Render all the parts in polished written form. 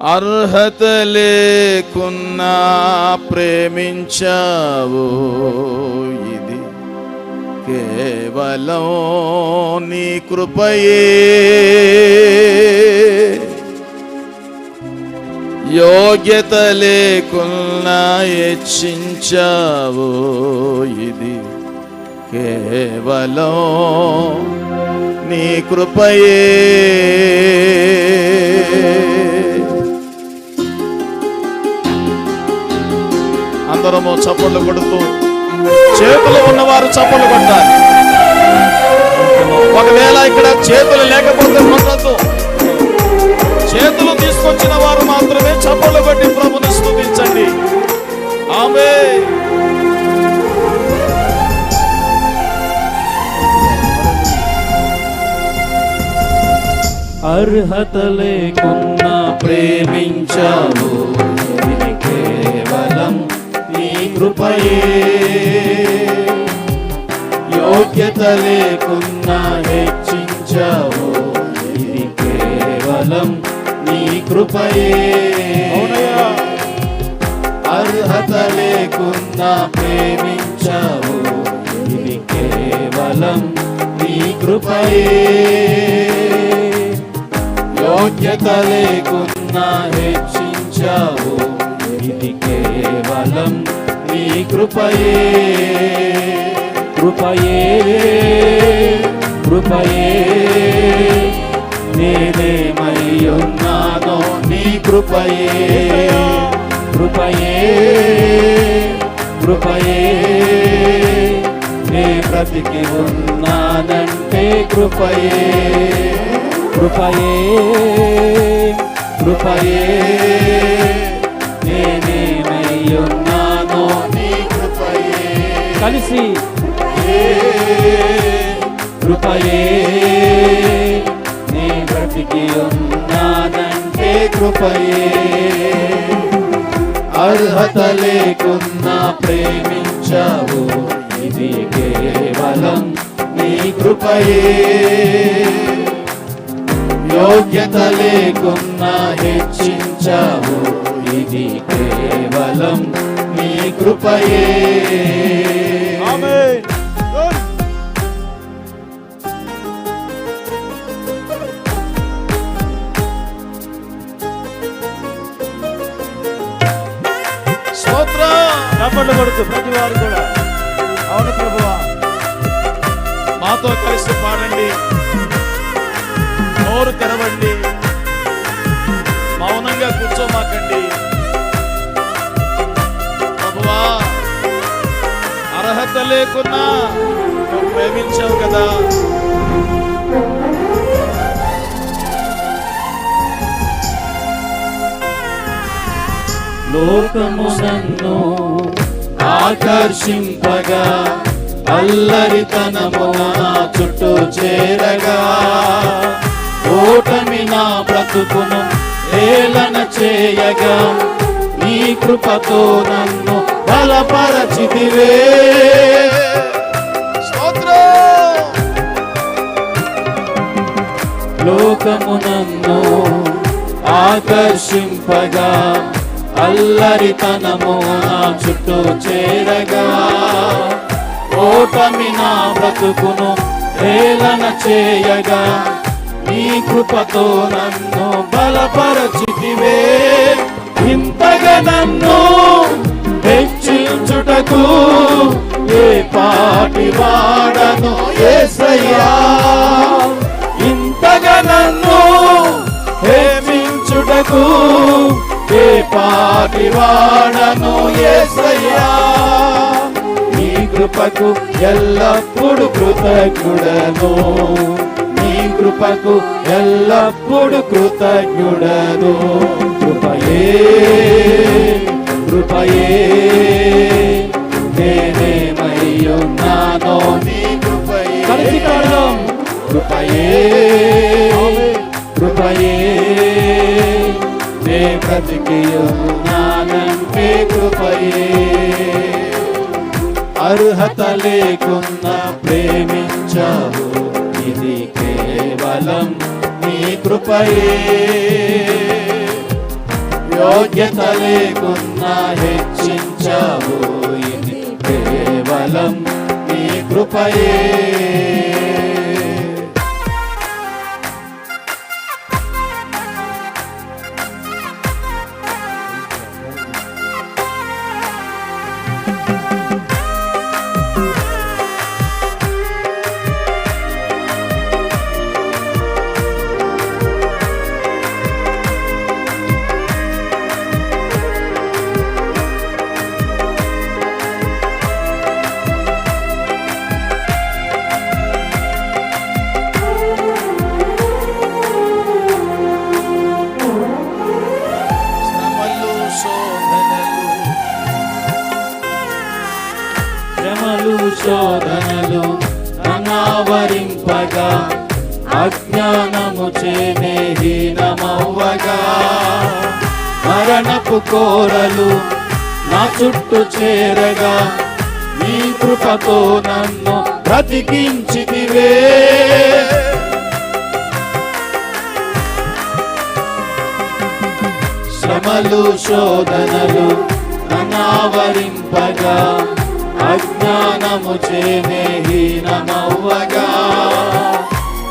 అర్హత లేకున్నా ప్రేమించావు, ఇది కేవలం నీ కృపయే. యోగ్యత లేకున్నా హెచ్చించావు, ఇది కేవలం నీ కృపయే. అందరము చప్పట్లు కొడుతూ, చేతులు ఉన్నవారు చప్పట్లు కొట్టాలి. ఒకవేళ ఇక్కడ చేతులు లేకపోతే కొట్టద్దు, చేతులు తీసుకొచ్చిన వారు మాత్రమే చప్పట్లు కొట్టి ప్రభుని స్తుతించండి. ఆమేన్. అర్హత లేకున్నా ప్రేమించావు, ఇది కేవలం నీ కృపయే. యోగ్యత లేకున్నా హెచ్చించావు, ఇది కేవలం నీ కృపయే. అర్హత లేకున్నా ప్రేమించావు, ఇది కేవలం నీ కృపయే. యోగ్యత లేకున్నా హెచ్చించావు, ఇది కేవలం నీ కృపయే. కృపయే కృపయే నేనేమై ఉన్నానో నీ కృపయే. కృపయే కృపయే నే బ్రతికి ఉన్నానంటే కృపయే. కృపయే కృపయే నేనేమై ఉన్నానో నీ కృపయే. కలిసి కృపయే నే బ్రతికి ఉన్నానంటే కృపయే. అర్హత లేకున్నా ప్రేమించావు, ఇది కేవలం నీ కృపయే. యోగ్యత లేకున్నా హెచ్చించావు, ఇది కేవలం నీ కృపయే. ఆమేన్. స్తోత్రం. చప్పట్లు కొడుతూ ప్రతి వారు కూడా అవును ప్రభువా మాతో కలిసి పాడండి. నోరు తెరవండి, మౌనంగా కూర్చోమాకండి. ప్రభువా, అర్హత లేకున్నా నువ్వు ప్రేమించావు కదా. లోకము నన్ను ఆకర్షింపగా, అల్లరితనము నా చుట్టూ చేరగా, ఓటమి నా బ్రతుకును ఏలన చేయగా, నీ కృపతో నన్ను బలపరచితివే. స్తోత్రం. లోకము నన్ను ఆకర్షింపగా, అల్లరితనము నా చుట్టూ చేరగా, ఓటమి నా బ్రతుకును ఏలన చేయగా, నీ కృపతో నన్ను బలపరచితివే. ఇంతగా నన్ను హెచ్చించుటకు ఏ పాటి వాడను యేసయ్యా. ఇంతగా నన్ను హెచ్చించుటకు ఏ పాటి వాడను యేసయ్యా. నీ కృపకు ఎల్లప్పుడు కృతజ్ఞుడను, నీ కృపకు ఎల్లప్పుడు కృతజ్ఞుడను. కృపయే కృపయే నేనేమై ఉన్నానో నీ కృపయే. కలిసి పాడదాం. కృపయే కృపయే నే బ్రతికి ఉన్నానంటే కృపయే. అర్హత లేకున్నా ప్రేమించావు, ఇది కేవలం నీ కృపయే. యోగ్యత లేకున్నా హెచ్చించావు, ఇది కేవలం నీ కృపయే. శ్రమలు శోధనలు అనావరింపగా, అజ్ఞానము చేనే హీనమవ్వగా, మరణపు కోరలు నా చుట్టూ చేరగా, నీ కృపతో నన్ను బ్రతికించితివే. శ్రమలు శోధనలు అనావరింపగా, అజ్ఞానము చేనే హీనమవ్వగా,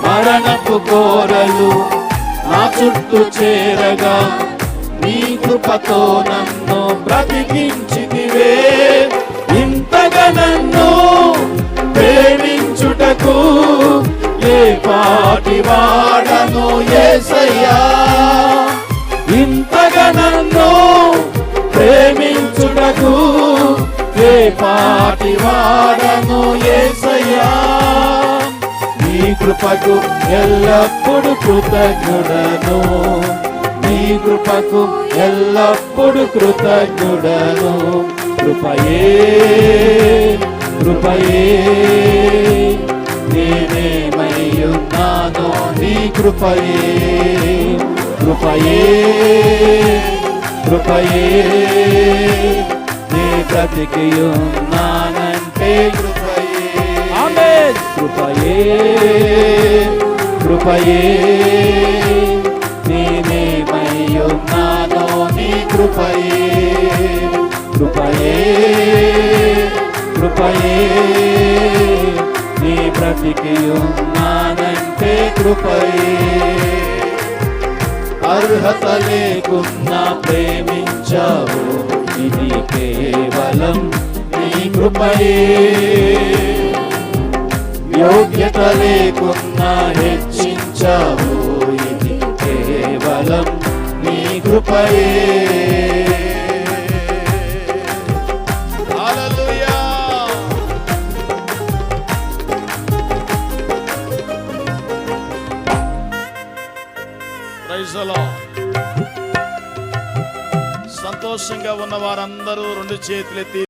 మరణపు కోరలు నా చుట్టూ చేరగా, నీ కృపతో నన్ను బ్రతికించితివే. ఇంతగా నన్ను ప్రేమించుటకు ఏ పాటి వాడను యేసయ్యా, ఇంతగా నన్ను ప్రేమించుటకు ఏ పాటి వాడను యేసయ్యా. నీ కృపకు ఎల్లప్పుడు కృతజ్ఞుడను, నీ కృపకు ఎల్లప్పుడు కృతజ్ఞుడను. కృపయే కృపయే నేనేమయ్యున్నానో నీ కృపయే. కృపయే కృపయే నే బ్రతికియున్నానంటే కృపయే. ఆమేన్. కృపయే కృపయే నేనేమయ్యున్నానో నీ కృపయే. కృపయే కృపయే నీ బ్రతికియున్నానంటే కృపయే. అర్హత లేకున్నా ప్రేమించావు, ఇది కేవలం నీ కృపయే. యోగ్యత లేకున్నా హెచ్చించావు, ఇది కేవలం నీ కృపయే. హల్లెలూయా. Praise the Lord. సంతోషంగా ఉన్న వారందరూ రెండు చేతులెత్తి